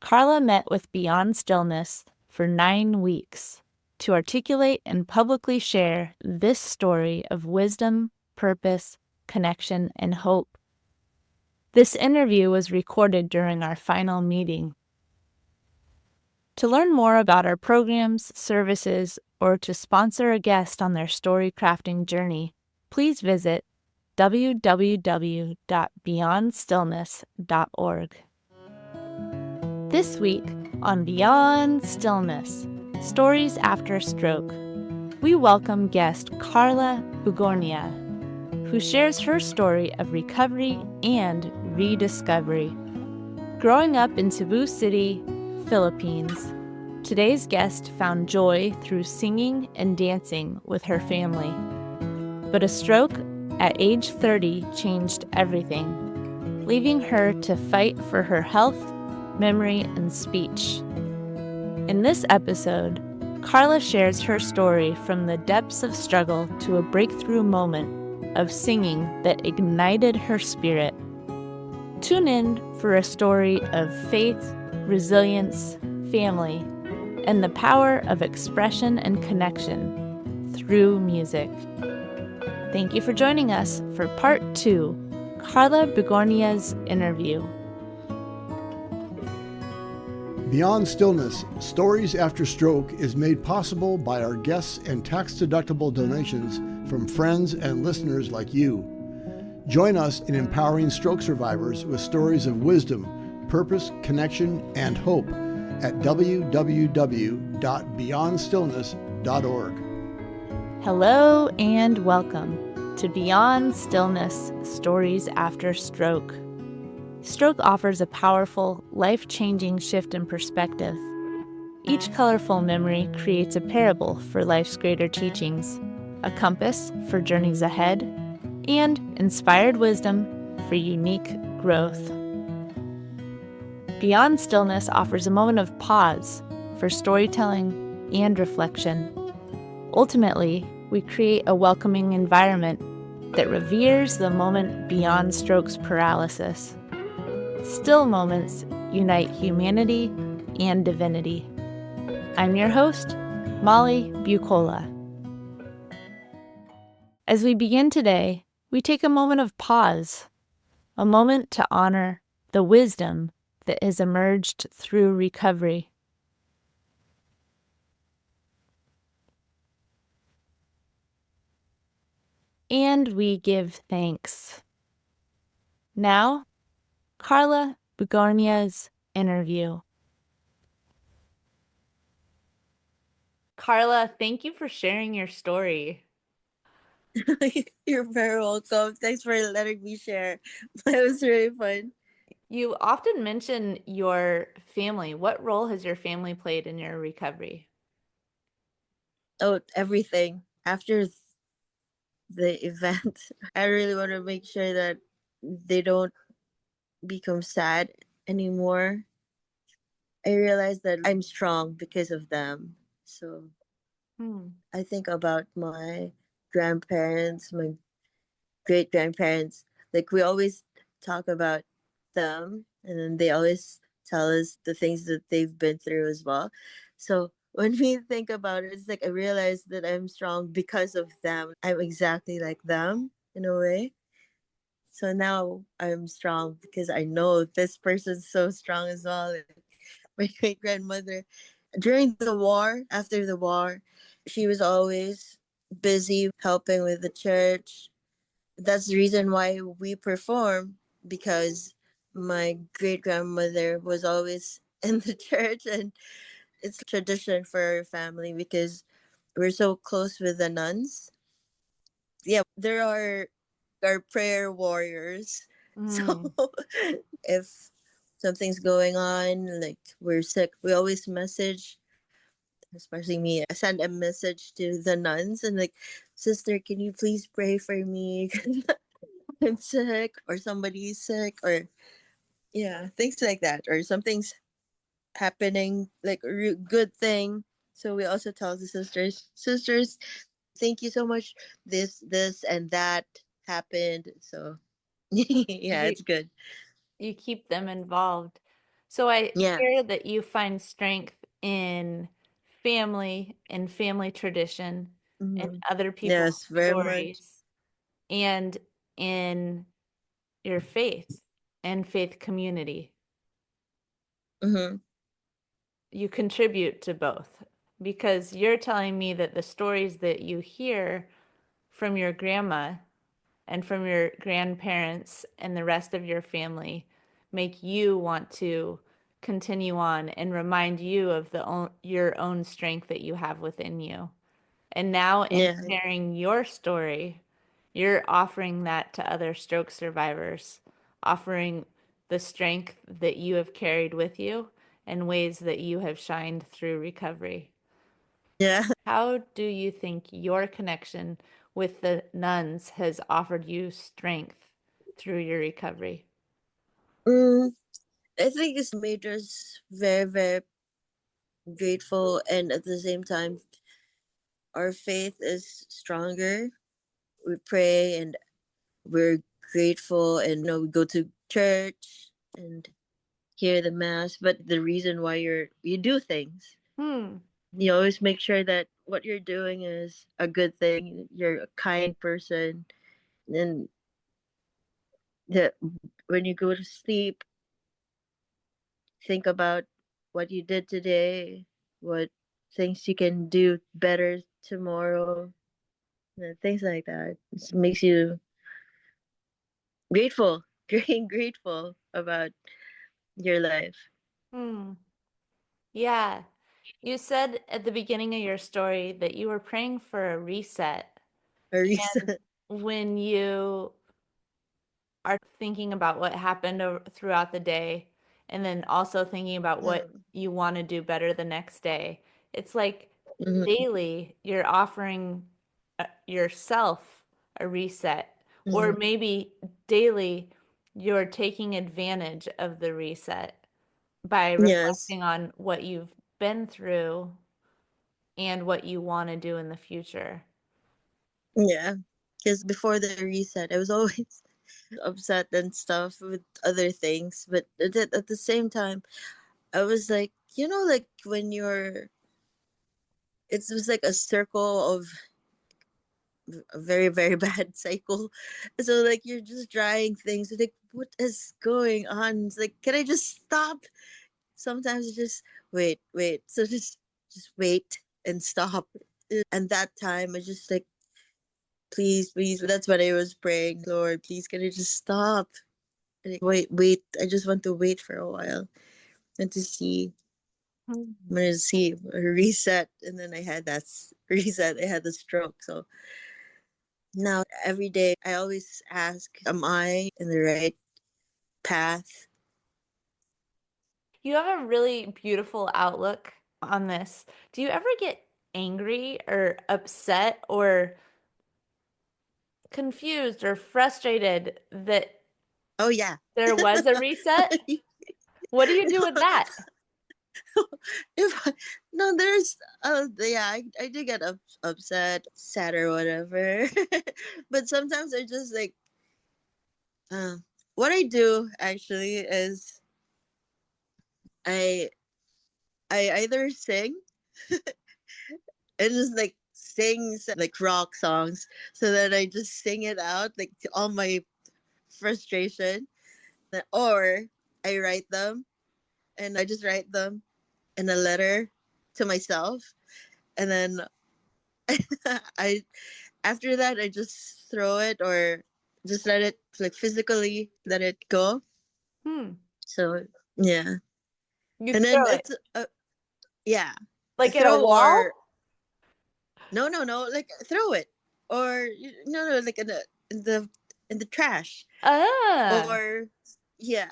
Karla met with Beyond Stillness for 9 weeks to articulate and publicly share this story of wisdom, purpose, connection, and hope. This interview was recorded during our final meeting. To learn more about our programs, services, or to sponsor a guest on their story crafting journey, please visit www.beyondstillness.org. This week on Beyond Stillness, Stories After Stroke, we welcome guest Karla Bigornia, who shares her story of recovery and rediscovery. Growing up in Cebu City, Philippines, today's guest found joy through singing and dancing with her family. But a stroke at age 30 changed everything, leaving her to fight for her health, memory, and speech. In this episode, Karla shares her story from the depths of struggle to a breakthrough moment of singing that ignited her spirit. Tune in for a story of faith, resilience, family, and the power of expression and connection through music. Thank you for joining us for part 2, Karla Bigornia's interview. Beyond Stillness, Stories After Stroke is made possible by our guests and tax-deductible donations from friends and listeners like you. Join us in empowering stroke survivors with stories of wisdom, purpose, connection, and hope at www.beyondstillness.org. Hello and welcome to Beyond Stillness, Stories After Stroke. Stroke offers a powerful, life-changing shift in perspective. Each colorful memory creates a parable for life's greater teachings, a compass for journeys ahead, and inspired wisdom for unique growth. Beyond Stillness offers a moment of pause for storytelling and reflection. Ultimately, we create a welcoming environment that reveres the moment beyond stroke's paralysis. Still moments unite humanity and divinity. I'm your host, Molly Bucola. As we begin today, we take a moment of pause, a moment to honor the wisdom that has emerged through recovery. And we give thanks. Now, Karla Bigornia's interview. Karla, thank you for sharing your story. You're very welcome. Thanks for letting me share. It was really fun. You often mention your family. What role has your family played in your recovery? Oh, everything. After the event, I really want to make sure that they don't become sad anymore. I realized that I'm strong because of them. So I think about my grandparents, my great grandparents. Like, we always talk about them, and then they always tell us the things that they've been through as well. So when we think about it, it's like I realize that I'm strong because of them. I'm exactly like them in a way. So now I'm strong because I know this person's so strong as well. Like, my great grandmother, during the war, after the war, she was always busy helping with the church. That's the reason why we perform, because my great grandmother was always in the church, and it's tradition for our family because we're so close with the nuns. Yeah, there are our prayer warriors. So if something's going on, like we're sick, we always message, especially me, I send a message to the nuns and like, sister, can you please pray for me? I'm sick, or somebody's sick, or yeah, things like that, or something's happening, like a good thing. So we also tell the sisters, thank you so much. This, and that happened. So yeah, You, it's good. you keep them involved. So I Yeah. hear that you find strength in family and family tradition and Hmm. other people's Yes, very much. stories and in your faith and faith community. Hmm. You contribute to both because you're telling me that the stories that you hear from your grandma and from your grandparents and the rest of your family make you want to continue on and remind you of your own strength that you have within you. And now, in Yeah. sharing your story, you're offering that to other stroke survivors, offering the strength that you have carried with you and ways that you have shined through recovery. Yeah. How do you think your connection with the nuns has offered you strength through your recovery? Mm, I think it's made us very, very grateful, and at the same time, our faith is stronger. We pray and we're grateful, and we go to church and hear the mass. But the reason why you do things, Hmm. you always make sure that what you're doing is a good thing. You're a kind person, and that when you go to sleep, think about what you did today, what things you can do better tomorrow, and things like that. It makes you grateful, grateful about your life. Hmm. Yeah. You said at the beginning of your story that you were praying for a reset. A And reason. when you are thinking about what happened throughout the day and then also thinking about what you want to do better the next day, it's like Mm-hmm. daily you're offering yourself a reset, or Hmm. maybe daily you're taking advantage of the reset by Yes. reflecting on what you've been through and what you want to do in the future. Yeah. Because before the reset, I was always upset and stuff with other things. But at the same time, I was like, like when it was like a circle of a very, very bad cycle. So, like, you're just trying things. Like, what is going on? It's like, can I just stop? Sometimes it's just wait, wait. So just wait and stop. And that time, I just like, please, please. That's what I was praying, Lord. Please, can I just stop? And wait, wait. I just want to wait for a while and to see. I'm Hmm. gonna see a reset, and then I had that reset. I had the stroke. So now every day, I always ask, "Am I in the right path?" You have a really beautiful outlook on this. Do you ever get angry or upset or confused or frustrated that Oh yeah. there was a reset? What do you do with that? if I, no, there's yeah, I do get upset, sad or whatever, but sometimes I just like uh, what I do actually is I I either sing and just like sing like rock songs, so that I just sing it out like to all my frustration, or I write them, and I just write them in a letter to myself, and then I after that I just throw it, or just let it like physically let it go. Hmm. So yeah, You and then throw it it's yeah, like at a throw, or wall? no, no, no, like throw it, or no, no, like in the in the trash, Ah. or yeah,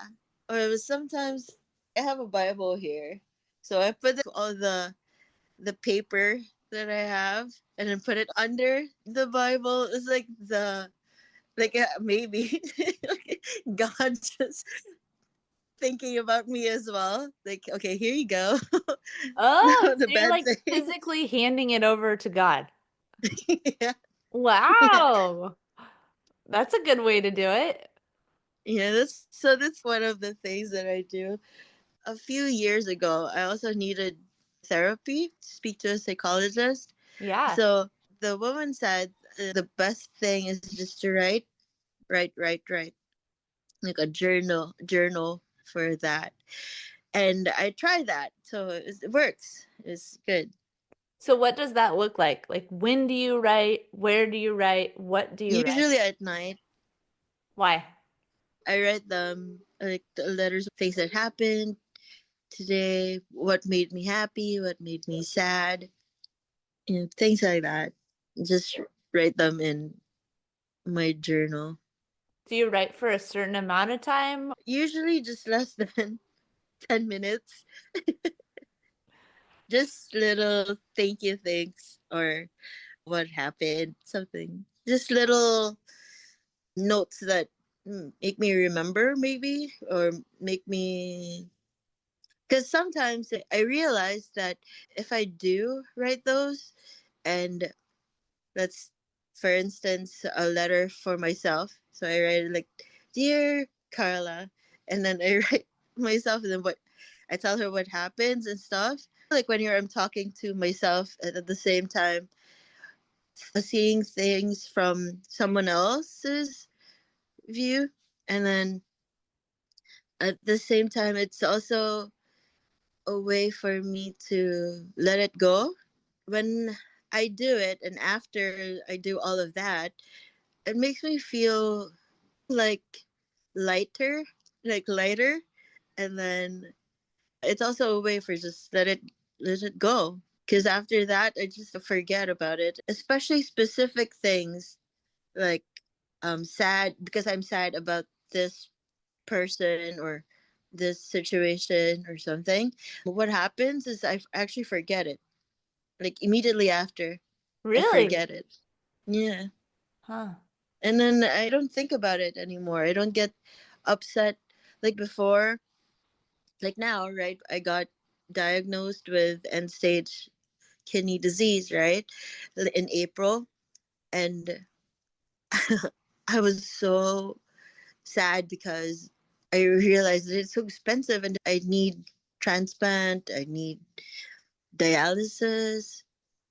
or sometimes I have a Bible here, so I put all the paper that I have, and then put it under the Bible. It's like the like maybe God just thinking about me as well. Like, okay, here you go. Oh, No, so the you're bad like things. physically handing it over to God. Yeah, yeah, Wow. That's a good way to do it. yeah. That's one of the things that I do. A few years ago, I also needed therapy, speak to a psychologist. Yeah. So the woman said the best thing is just to write, like a journal for that. And I tried that, so it works. It's good. So what does that look like? Like when do you write? Where do you write? What do you write? Usually at night, Why? I write them like the letters, things that happened today, what made me happy, what made me sad, things like that. Just write them in my journal. Do you write for a certain amount of time? Usually just less than 10 minutes. Just little thank you things or what happened, something. Just little notes that make me remember, maybe, or make me. Because sometimes I realize that if I do write those, and that's, for instance, a letter for myself. So I write like, "Dear Karla," and then I write myself, and then what I tell her what happens and stuff. Like when I'm talking to myself, and at the same time seeing things from someone else's view, and then at the same time, it's also a way for me to let it go. When I do it, and after I do all of that, it makes me feel like lighter, like lighter, and then it's also a way for just let it go. Because after that, I just forget about it, especially specific things like sad because I'm sad about this person or this situation or something. What happens is I actually forget it. Like immediately after, I Really? forget it. Yeah. Huh. And then I don't think about it anymore. I don't get upset like before. Like now, right? I got diagnosed with end stage kidney disease, right? In April. And I was so sad because I realized that it's so expensive and I need transplant, I need dialysis,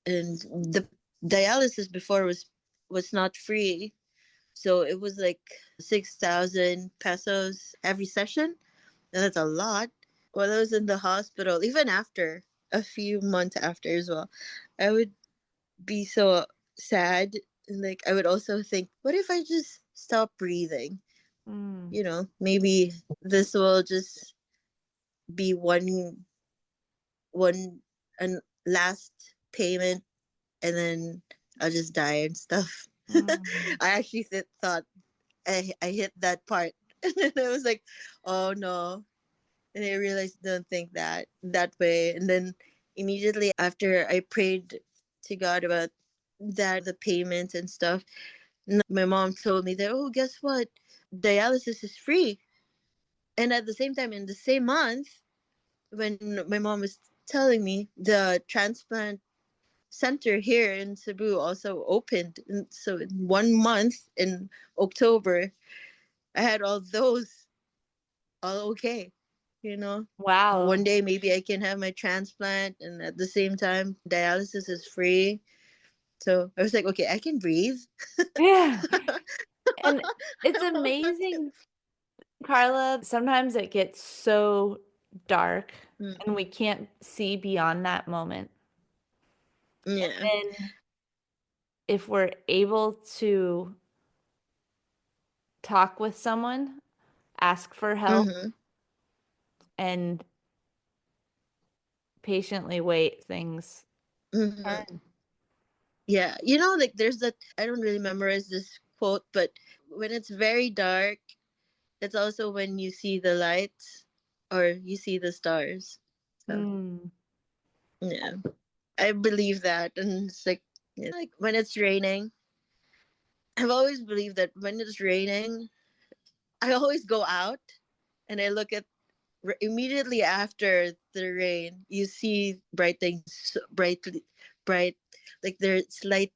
and the dialysis before was not free. So it was like 6,000 pesos every session. And that's a lot. While I was in the hospital, even after a few months after as well, I would be so sad. And like I would also think, what if I just stop breathing? Mm, Maybe this will just be one and last payment, and then I'll just die and stuff. mm, I actually thought I hit that part, and then I was like, oh no, and I realized don't think that way, and then immediately after I prayed to God about that, the payments and stuff. My mom told me that, oh, guess what? Dialysis is free. And at the same time, in the same month, when my mom was telling me, the transplant center here in Cebu also opened. And so in 1 month in October, I had all those all okay. You know, one wow. day maybe I can have my transplant, and at the same time, dialysis is free. So I was like, okay, I can breathe. Yeah. And it's amazing, Carla. Sometimes it gets so dark Mm, and we can't see beyond that moment. yeah. And if we're able to talk with someone, ask for help, Mm-hmm. and patiently wait, things Mm-hmm. turn. Yeah. Like there's that, I don't really memorize this quote, but when it's very dark, it's also when you see the lights or you see the stars. So, Mm, yeah. I believe that. And it's like, when it's raining, I've always believed that when it's raining, I always go out and I look at immediately after the rain, you see bright things, bright, like there's light.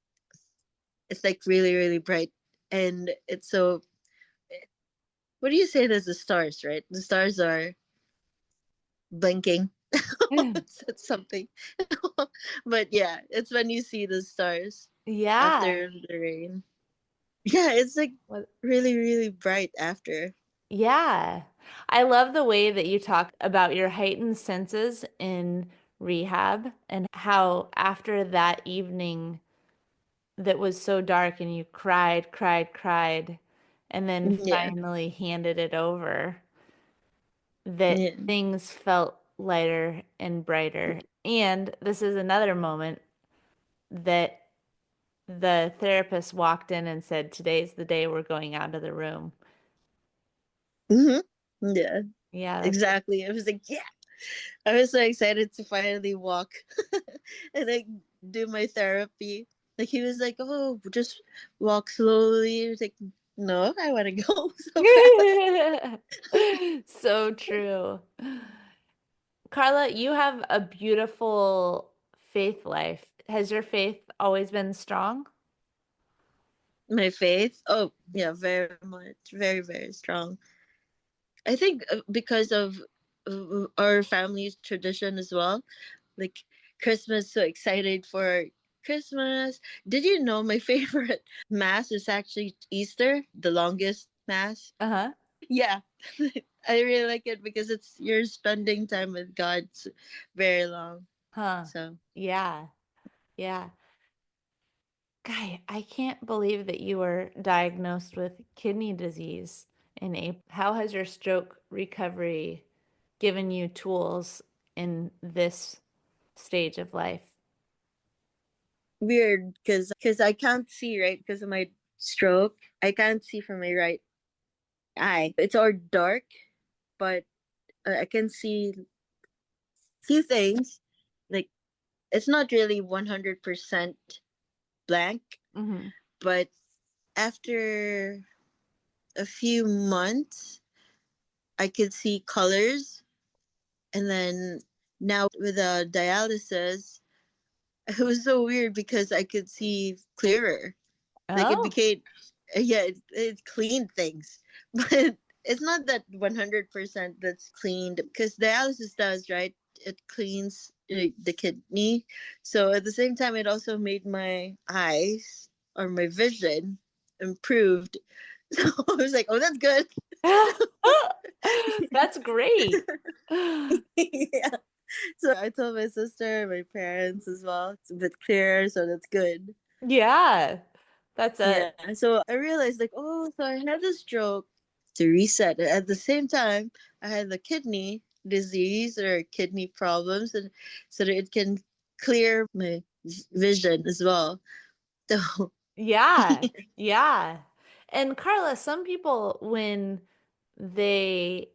It's like really, really bright. And it's so, what do you say? There's the stars, right? The stars are blinking. That's something. But yeah, it's when you see the stars Yeah. after the rain. Yeah, it's like What- really, really bright after. Yeah. I love the way that you talk about your heightened senses in rehab and how after that evening that was so dark and you cried, cried, cried, and then Yeah. finally handed it over, that Yeah. things felt lighter and brighter. And this is another moment that the therapist walked in and said, "Today's the day we're going out of the room." Hmm. Yeah, Yeah, that's exactly. I was like, yeah. I was so excited to finally walk and like do my therapy. Like he was like, "Oh, just walk slowly." I was like, "No, I want to go so fast." so true. Karla, you have a beautiful faith life. Has your faith always been strong? My faith, oh yeah, very much, very, very strong. I think because of our family's tradition as well. Like Christmas, so excited for Christmas. Did you know my favorite mass is actually Easter, the longest mass? Uh-huh. Yeah. I really like it because it's you're spending time with God very long. Huh. So Yeah. Yeah. Guy, I can't believe that you were diagnosed with kidney disease in April. How has your stroke recovery given you tools in this stage of life? weird because I can't see, right, because of my stroke. I can't see from my right eye. It's all dark, but I can see few things. Like it's not really 100% blank, Hmm. but after a few months, I could see colors. And then now with dialysis, it was so weird because I could see clearer. Like it Oh. became, yeah, it cleaned things. But it's not that 100% that's cleaned because dialysis does, right? It cleans the kidney. So at the same time, it also made my eyes or my vision improved. So I was like, oh, that's good. That's great. Yeah. So I told my sister, my parents as well. It's a bit clearer, so that's good. Yeah. That's a Yeah. So I realized, like, oh, so I had a stroke to reset. At the same time, I had the kidney disease or kidney problems, and so that it can clear my vision as well. So, yeah. Yeah. And Carla, some people when they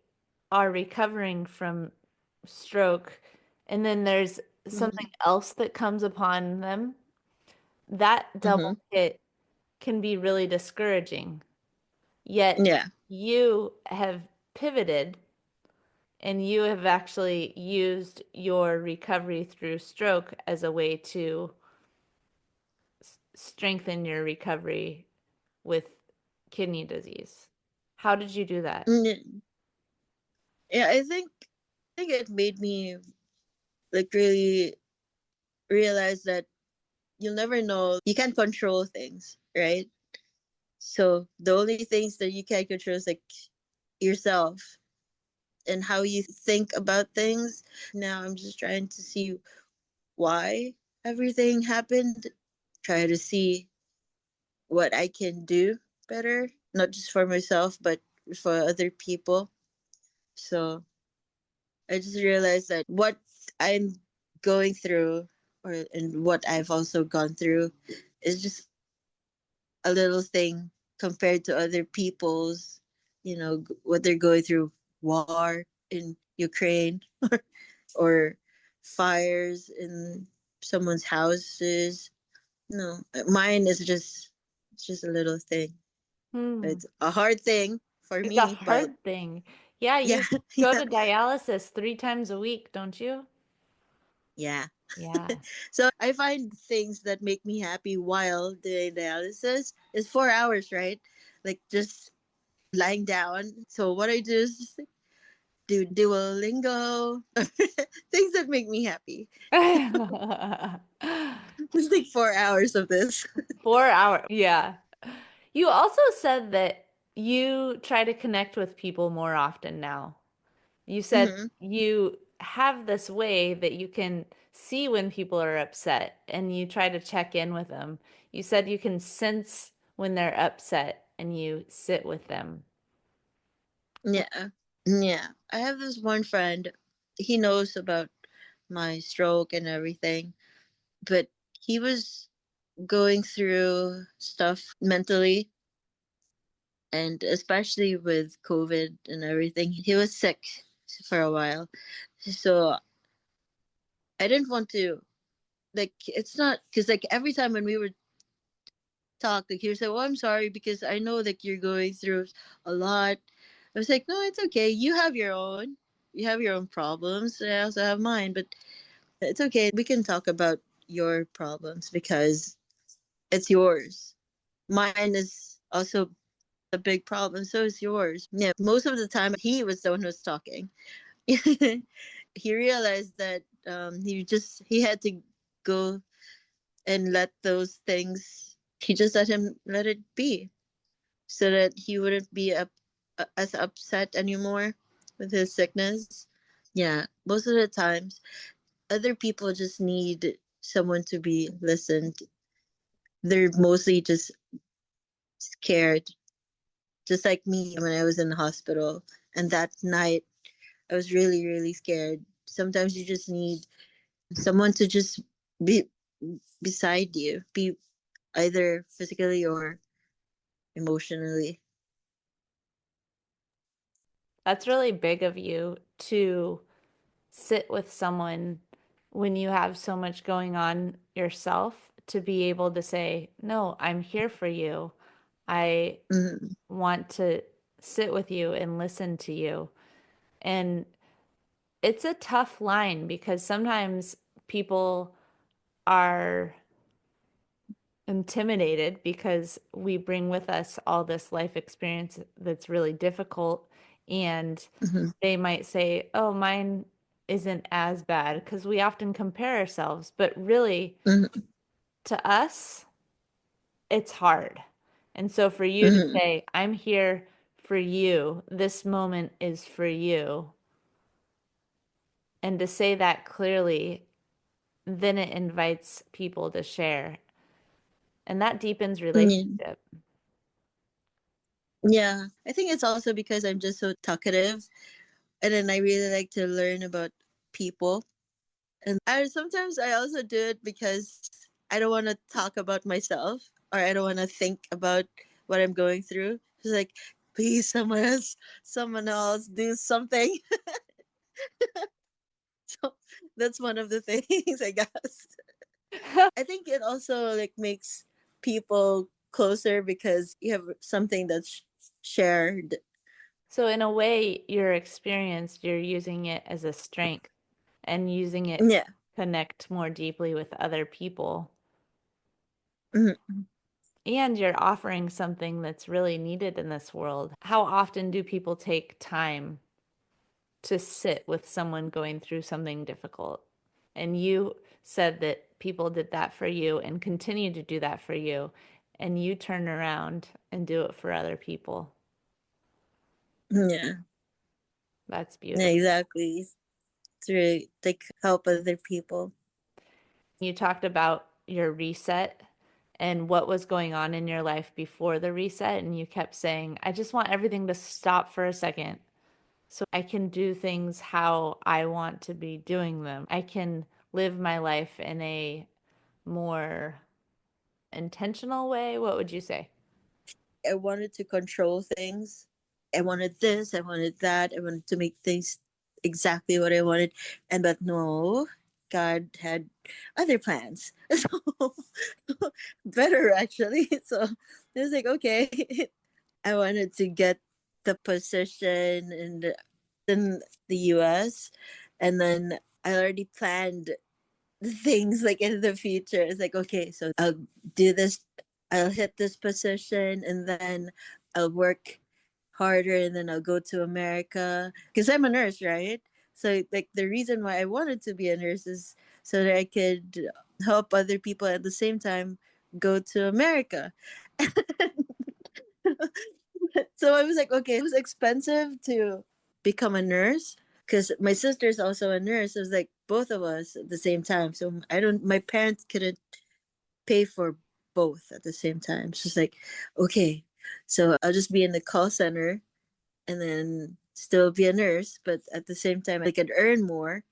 are recovering from stroke and then there's something else that comes upon them, that mm-hmm. double hit can be really discouraging. Yet Yeah. you have pivoted and you have actually used your recovery through stroke as a way to strengthen your recovery with kidney disease. How did you do that? Mm, yeah, I think it made me like really realize that you'll never know. You can't control things, right? So the only things that you can control is like yourself and how you think about things. Now I'm just trying to see why everything happened, try to see what I can do better, not just for myself, but for other people. So I just realized that what I'm going through and what I've also gone through is just a little thing compared to other people's, what they're going through, war in Ukraine or fires in someone's houses. No, mine is just it's just a little thing. Hmm. It's a hard thing for It's a me, but hard thing. Yeah, yeah, you go yeah, to dialysis 3 times a week, don't you? yeah. Yeah. So I find things that make me happy while doing dialysis is 4 hours, right? Like just lying down. So what I do is just do Duolingo, things that make me happy. It's like 4 hours of this. 4 hours. Yeah. You also said that you try to connect with people more often now. You said Hmm. you have this way that you can see when people are upset and you try to check in with them. You said you can sense when they're upset and you sit with them. Yeah. Yeah. I have this one friend. He knows about my stroke and everything, but he was going through stuff mentally, and especially with COVID and everything. He was sick for a while. So I didn't want to, like, it's not because, like, every time when we would talk, like, he would say, "Oh, I'm sorry because I know that you're going through a lot." I was like, "No, it's okay. You have your own. You have your own problems. I also have mine, but it's okay. We can talk about your problems because it's yours. Mine is also a big problem. So is yours." Yeah, most of the time he was the one who was talking. He realized that he had to go and let those things. He just let it be, so that he wouldn't be as upset anymore with his sickness. Yeah, most of the times, other people just need someone to be listened. They're mostly just scared, just like me when I was in the hospital. And that night, I was really, really scared. Sometimes you just need someone to just be beside you, be either physically or emotionally. That's really big of you to sit with someone when you have so much going on yourself to be able to say, "No, I'm here for you. I Mm-hmm. want to sit with you and listen to you." And it's a tough line because sometimes people are intimidated because we bring with us all this life experience that's really difficult. And Mm-hmm. they might say, "Oh, mine isn't as bad," because we often compare ourselves. But really, Mm-hmm. to us, it's hard. And so for you to Mm-hmm. say, "I'm here for you, this moment is for you," and to say that clearly, then it invites people to share. And that deepens Yeah. relationship. Yeah, I think it's also because I'm just so talkative, and then I really like to learn about people. And sometimes I also do it because I don't want to talk about myself, or I don't want to think about what I'm going through. It's like, please, someone else do something. So that's one of the things, I guess. I think it also like makes people closer because you have something that's shared. So in a way, your experience, you're using it as a strength and using it to Yeah. connect more deeply with other people. Mhm. And you're offering something that's really needed in this world. How often do people take time to sit with someone going through something difficult? And you said that people did that for you and continue to do that for you. And you turn around and do it for other people. Yeah. That's Yeah, beautiful. exactly. To like help other people. You talked about your reset and what was going on in your life before the reset, and you kept saying, "I just want everything to stop for a second so I can do things how I want to be doing them. I can live my life in a more intentional way." What would you say? I wanted to control things. I wanted this, I wanted that, I wanted to make things exactly what I wanted. And but no, God had other plans. So better actually. So it was like, okay. I wanted to get the position in the US, and then I already planned things like in the future. It's like, okay, so I'll do this, I'll hit this position, and then I'll work harder, and then I'll go to America because I'm a nurse, right? So like the reason why I wanted to be a nurse is so that I could help other people at the same time go to America. So I was like, okay, it was expensive to become a nurse because my sister's also a nurse. It was like both of us at the same time. So my parents couldn't pay for both at the same time. So it's like, okay, so I'll just be in the call center and then still be a nurse, but at the same time I could earn more,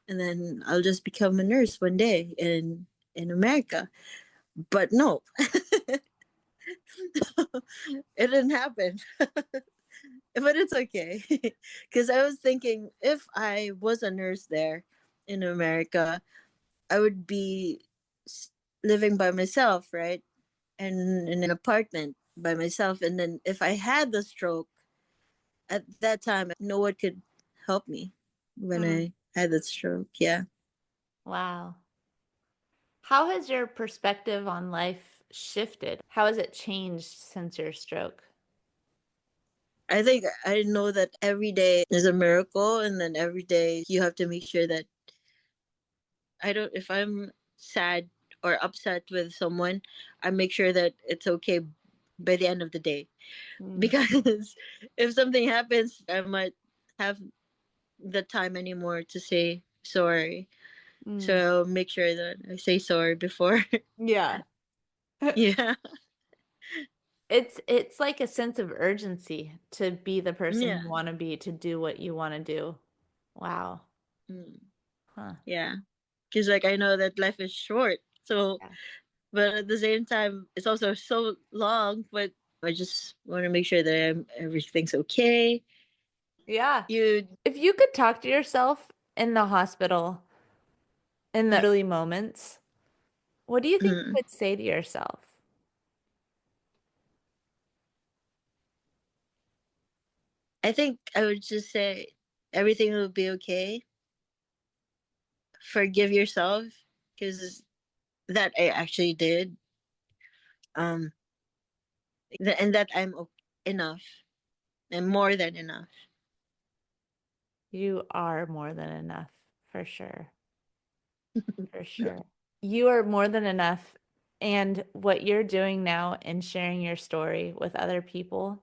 and then I'll just become a nurse one day in America. But no, it didn't happen. But it's okay because I was thinking if I was a nurse there in America, I would be living by myself, right? And in an apartment by myself. And then if I had the stroke at that time, no one could help me when Mm. I had the stroke. Yeah. Wow. How has your perspective on life shifted? How has it changed since your stroke? I think I know that every day is a miracle. And then every day you have to make sure that if I'm sad or upset with someone, I make sure that it's okay by the end of the day. Mm. Because if something happens, I might have the time anymore to say sorry. Mm. So make sure that I say sorry before. Yeah. Yeah. It's like a sense of urgency to be the person Yeah. you want to be, to do what you want to do. Wow. Mm, Huh. yeah. Because, like, I know that life is short. So, Yeah. but at the same time, it's also so long. But I just want to make sure that everything's okay. Yeah. You, If you could talk to yourself in the hospital in the early moments, what do you think you mm, would say to yourself? I think I would just say everything will be okay. Forgive yourself because that I actually did. Um, and that enough and more than enough. You are more than enough, for sure. For sure. You are more than enough. And what you're doing now and sharing your story with other people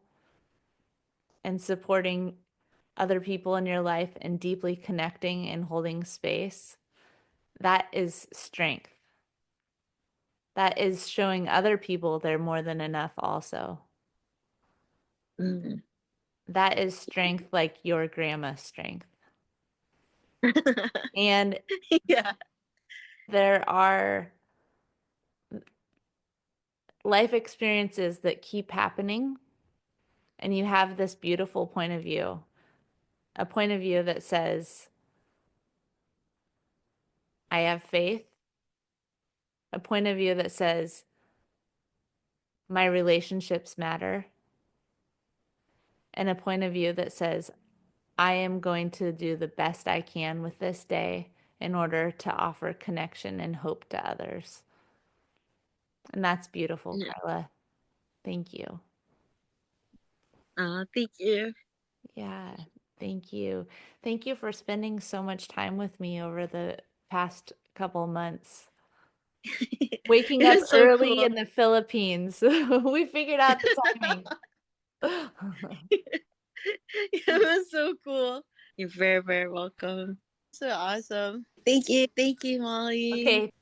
and supporting other people in your life and deeply connecting and holding space, that is strength. That is showing other people they're more than enough also. Mm. That is strength like your grandma's strength. And Yeah. there are life experiences that keep happening, and you have this beautiful point of view, a point of view that says, I have faith, a point of view that says, my relationships matter, and a point of view that says, I am going to do the best I can with this day in order to offer connection and hope to others. And that's beautiful, Yeah. Karla. Thank you. Thank you. Yeah, thank you. Thank you for spending so much time with me over the past couple months. Waking It up was so early cool. in the Philippines. We figured out the timing. It was so cool. You're very, very welcome. So awesome. Thank you. Thank you, Molly. Okay.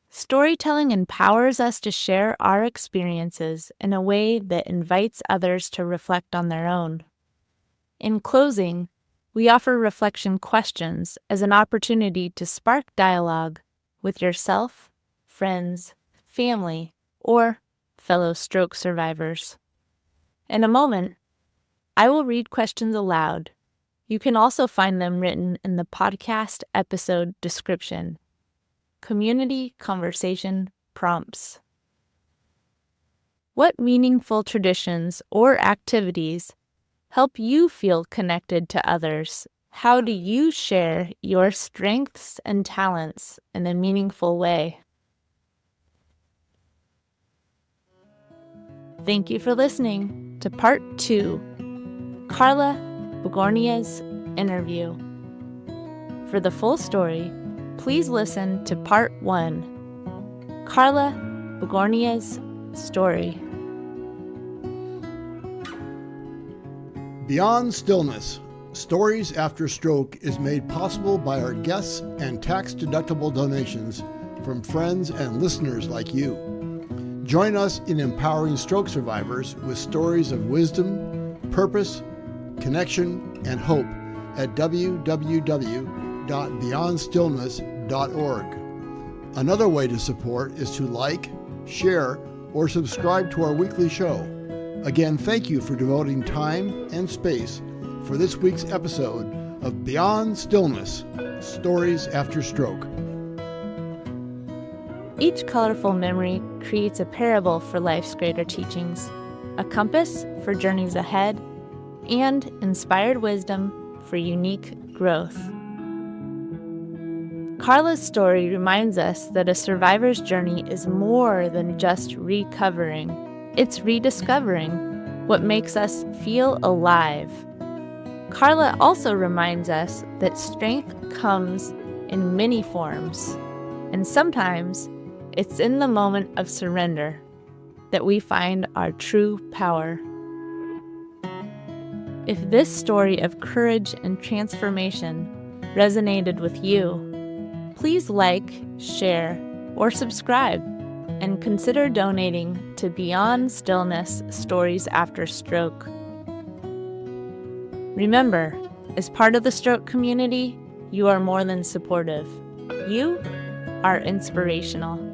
Storytelling empowers us to share our experiences in a way that invites others to reflect on their own. In closing, we offer reflection questions as an opportunity to spark dialogue with yourself, friends, family, or fellow stroke survivors. In a moment, I will read questions aloud. You can also find them written in the podcast episode description. Community conversation prompts. What meaningful traditions or activities help you feel connected to others? How do you share your strengths and talents in a meaningful way? Thank you for listening to Part 2, Karla Bigornia's interview. For the full story, please listen to Part 1, Karla Bigornia's story. Beyond Stillness, Stories After Stroke is made possible by our guests and tax-deductible donations from friends and listeners like you. Join us in empowering stroke survivors with stories of wisdom, purpose, connection, and hope at www.beyondstillness.org. Another way to support is to like, share, or subscribe to our weekly show. Again, thank you for devoting time and space for this week's episode of Beyond Stillness, Stories After Stroke. Each colorful memory creates a parable for life's greater teachings, a compass for journeys ahead, and inspired wisdom for unique growth. Karla's story reminds us that a survivor's journey is more than just recovering. It's rediscovering what makes us feel alive. Karla also reminds us that strength comes in many forms, and sometimes it's in the moment of surrender that we find our true power. If this story of courage and transformation resonated with you, please like, share, or subscribe, and consider donating to Beyond Stillness Stories After Stroke. Remember, as part of the stroke community, you are more than supportive. You are inspirational.